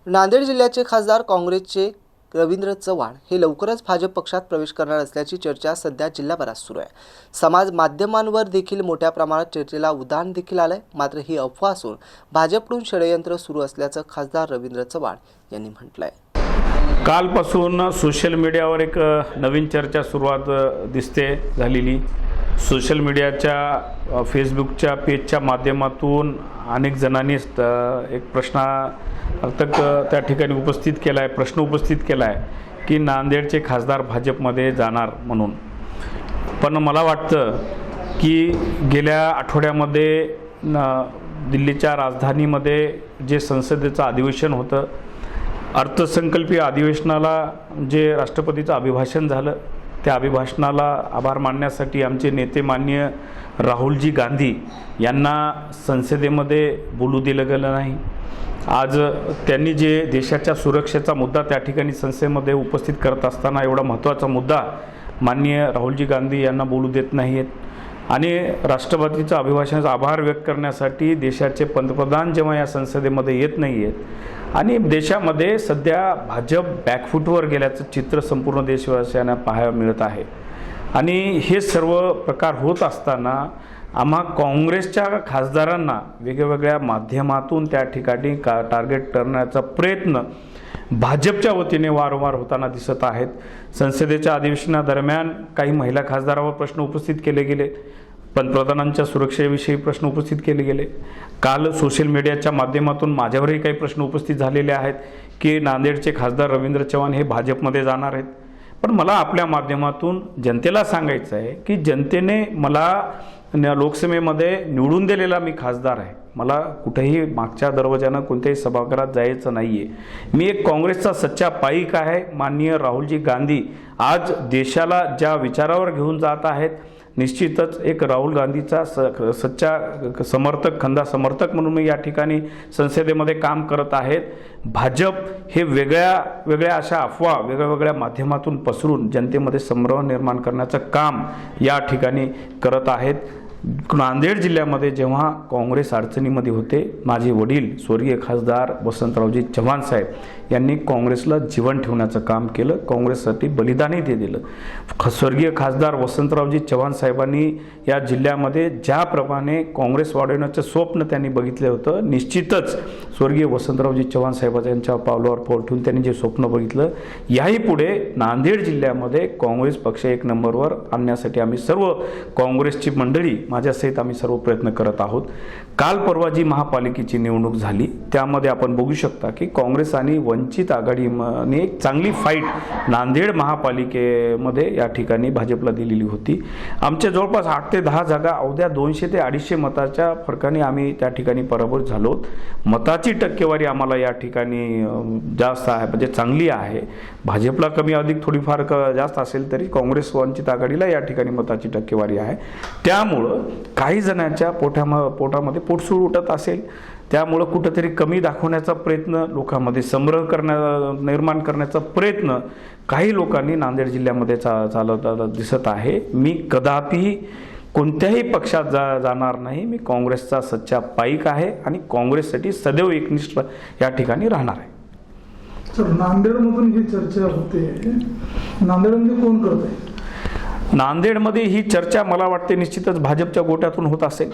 नांदेड जिल्ह्याचे खासदार काँग्रेसचे रवींद्र चव्हाण हे लवकरच भाजप पक्षात प्रवेश करणार असल्याची चर्चा सध्या जिल्हाभरात सुरू आहे। समाज माध्यमांवर देखील मोठ्या प्रमाणात चर्चेला उधाण देखील आलंय। मात्र ही अफवा असून भाजपकडून षडयंत्र सुरू असल्याचं खासदार रवींद्र चव्हाण यांनी म्हटलंय। कालपासून सोशल मीडियावर एक नवीन चर्चा सुरुवात दिसते झालेली। सोशल मीडियाच्या फेसबुकच्या पेजच्या माध्यमातून अनेक जणांनी एक प्रश्नार्थक त्या ठिकाणी उपस्थित केला आहे, प्रश्न उपस्थित केला आहे की नांदेडचे खासदार भाजपमध्ये जाणार म्हणून। पण मला वाटतं की गेल्या आठवड्यामध्ये दिल्लीच्या राजधानीमध्ये जे संसदेचं अधिवेशन होतं, अर्थसंकल्पीय अधिवेशनाला जे राष्ट्रपतीचं अभिभाषण झालं, त्या अभिभाषणाला आभार मानण्यासाठी आमचे नेते माननीय राहुलजी गांधी यांना संसदेमध्ये बोलू दिलं गेलं नाही। आज त्यांनी जे देशाच्या सुरक्षेचा मुद्दा त्या ठिकाणी संसदेमध्ये उपस्थित करत असताना एवढा महत्त्वाचा मुद्दा माननीय राहुलजी गांधी यांना बोलू देत नाही आहेत। आणि राष्ट्रपतीचं अभिभाषणाचा आभार व्यक्त करण्यासाठी देशाचे पंतप्रधान जेव्हा या संसदेमध्ये येत नाही आहेत आणि देशामध्ये सध्या भाजप बॅकफूटवर गेल्याचं चित्र संपूर्ण देशवासियांना पाहायला मिळत आहे। आणि हे सर्व प्रकार होत असताना आम्हा काँग्रेसच्या खासदारांना वेगवेगळ्या माध्यमातून त्या ठिकाणी टार्गेट करण्याचा प्रयत्न भाजपच्या वतीने वारंवार होताना दिसत आहेत। संसदेच्या अधिवेशनादरम्यान काही महिला खासदारांवर प्रश्न उपस्थित केले गेले, पंतप्रधानांच्या सुरक्षेविषयी प्रश्न उपस्थित केले गेले। काल सोशल मीडियाच्या माध्यमातून माझ्यावरही काही प्रश्न उपस्थित झालेले आहेत की नांदेडचे खासदार रवींद्र चव्हाण हे भाजपमध्ये जाणार आहेत। पण मला आपल्या माध्यमातून जनतेला सांगायचं आहे की जनतेने मला लोकसभेमध्ये निवडून दिलेला मी खासदार आहे। मला कुठेही मागच्या दरवाजानं कोणत्याही सभागृहात जायचं नाही आहे। मी एक काँग्रेसचा सच्चा पाईक आहे। माननीय राहुलजी गांधी आज देशाला ज्या विचारावर घेऊन जात आहेत, निश्चितच एक राहुल गांधीचा सच्चा समर्थक, खंदा समर्थक म्हणून मी या ठिकाणी संसदेमध्ये काम करत आहेत। भाजप हे वेगळ्या अशा अफवा वेगळ्या माध्यमातून पसरून जनतेमध्ये संभ्रम निर्माण करण्याचं काम या ठिकाणी करत आहेत। नांदेड जिल्ह्यामध्ये जेव्हा काँग्रेस अडचणीमध्ये होते, माझे वडील स्वर्गीय खासदार वसंतरावजी चव्हाण साहेब यांनी काँग्रेसला जीवन ठेवण्याचं काम केलं, काँग्रेससाठी बलिदानही ते दिलं। स्वर्गीय खासदार वसंतरावजी चव्हाण साहेबांनी या जिल्ह्यामध्ये ज्याप्रमाणे काँग्रेस वाढवण्याचं स्वप्न त्यांनी बघितलं होतं, निश्चितच स्वर्गीय वसंतरावजी चव्हाण साहेबांच्या पावलावर पाऊल ठेवून त्यांनी जे स्वप्न बघितलं, याही पुढे नांदेड जिल्ह्यामध्ये काँग्रेस पक्ष एक नंबरवर आणण्यासाठी आम्ही सर्व काँग्रेसची मंडळी माझ्यासहित आम्ही सर्व प्रयत्न करत आहोत। काल परवा जी महापालिकेची निवडणूक झाली त्यामध्ये आपण बघू शकता की काँग्रेस आणि वंचित आघाडीने एक चांगली फाईट नांदेड महापालिकेमध्ये या ठिकाणी भाजपला दिलेली होती। आमच्या जवळपास 8 ते 10 जागा अवघ्या 200 ते 250 मताच्या फरकाने आम्ही त्या ठिकाणी पराभूत झालो। मताची टक्केवारी आम्हाला या ठिकाणी जास्त आहे, म्हणजे चांगली आहे। भाजपला कमी अधिक थोडीफार जास्त असेल तरी काँग्रेस वंचित आघाडीला या ठिकाणी मताची टक्केवारी आहे। त्यामुळं काही जणांच्या पोटामध्ये पोटसूळ उठत असेल, त्यामुळं कुठंतरी कमी दाखवण्याचा प्रयत्न, लोकांमध्ये संभ्रम निर्माण करण्याचा प्रयत्न काही लोकांनी नांदेड जिल्ह्यामध्ये चालवताना दिसत आहे। मी कदापि कोणत्याही पक्षात जाणार नाही। मी काँग्रेसचा सच्चा पाईक आहे आणि काँग्रेससाठी सदैव एकनिष्ठ या ठिकाणी राहणार आहे। सर, नांदेडमधून ही चर्चा होते, नांदेडमध्ये कोण करत आहे? नांदेडमध्ये ही चर्चा मला वाटते निश्चितच भाजपच्या गोट्यातून होत असेल।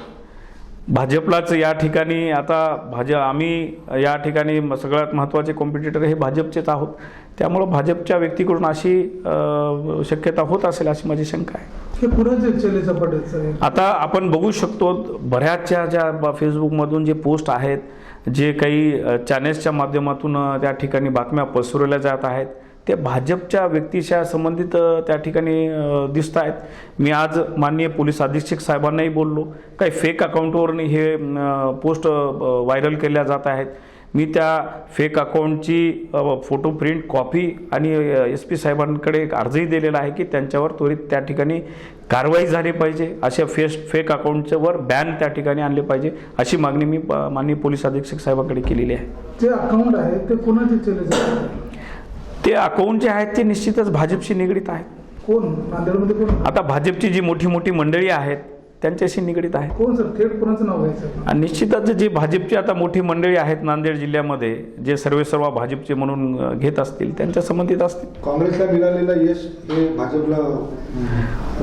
भाजपलाच या ठिकाणी आता आम्ही या ठिकाणी सगळ्यात महत्त्वाचे कॉम्पिटिटर हे भाजपचेच आहोत, त्यामुळं भाजपच्या व्यक्तीकडून अशी शक्यता होत असेल अशी माझी शंका आहे। हे कुणाचे चलेचा पडेल? आता आपण बघू शकतो बऱ्याचशा ज्या फेसबुकमधून जे पोस्ट आहेत, जे काही चॅनेल्सच्या माध्यमातून त्या ठिकाणी बातम्या पसरवल्या जात आहेत, ते भाजपच्या व्यक्तीच्या संबंधित त्या ठिकाणी दिसत आहेत। मी आज माननीय पोलीस अधीक्षक साहेबांनाही बोललो, काही फेक अकाउंटवरून हे पोस्ट व्हायरल केल्या जात आहेत। मी त्या फेक अकाउंटची फोटो प्रिंट कॉपी आणि SP साहेबांकडे एक अर्जही दिलेला आहे की त्यांच्यावर त्वरित त्या ठिकाणी कारवाई झाली पाहिजे, अशा फेक अकाउंटच्यावर बॅन त्या ठिकाणी आणले पाहिजे, अशी मागणी मी माननीय पोलीस अधीक्षक साहेबांकडे केलेली आहे। जे अकाउंट आहे ते कोणाचे चलेचे? ते अकाउंट जे आहेत ते निश्चितच भाजपशी निगडीत आहेत। कोण नांदेडमध्ये कोण? आता भाजपची जी मोठी मंडळी आहेत त्यांच्याशी निगडीत आहे. कोण सर, थेट कोणाचं नाव घ्यायचं? आणि निश्चितच जी भाजपची आता मोठी मंडळी आहेत नांदेड जिल्ह्यामध्ये, जे सर्वेसर्वा भाजपचे म्हणून घेत असतील, त्यांच्या संबंधित असतील. काँग्रेसला मिळालेलं यश हे भाजपला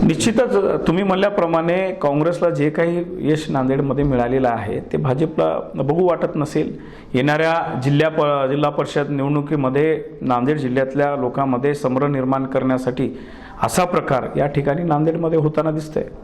निश्चितच तुम्ही म्हणल्याप्रमाणे काँग्रेसला जे काही यश नांदेडमध्ये मिळालेलं आहे ते भाजपला बघू वाटत नसेल. येणाऱ्या जिल्हा परिषद निवडणुकीमध्ये नांदेड जिल्ह्यातल्या लोकांमध्ये संभ्रम निर्माण करण्यासाठी असा प्रकार या ठिकाणी नांदेडमध्ये होताना दिसतंय.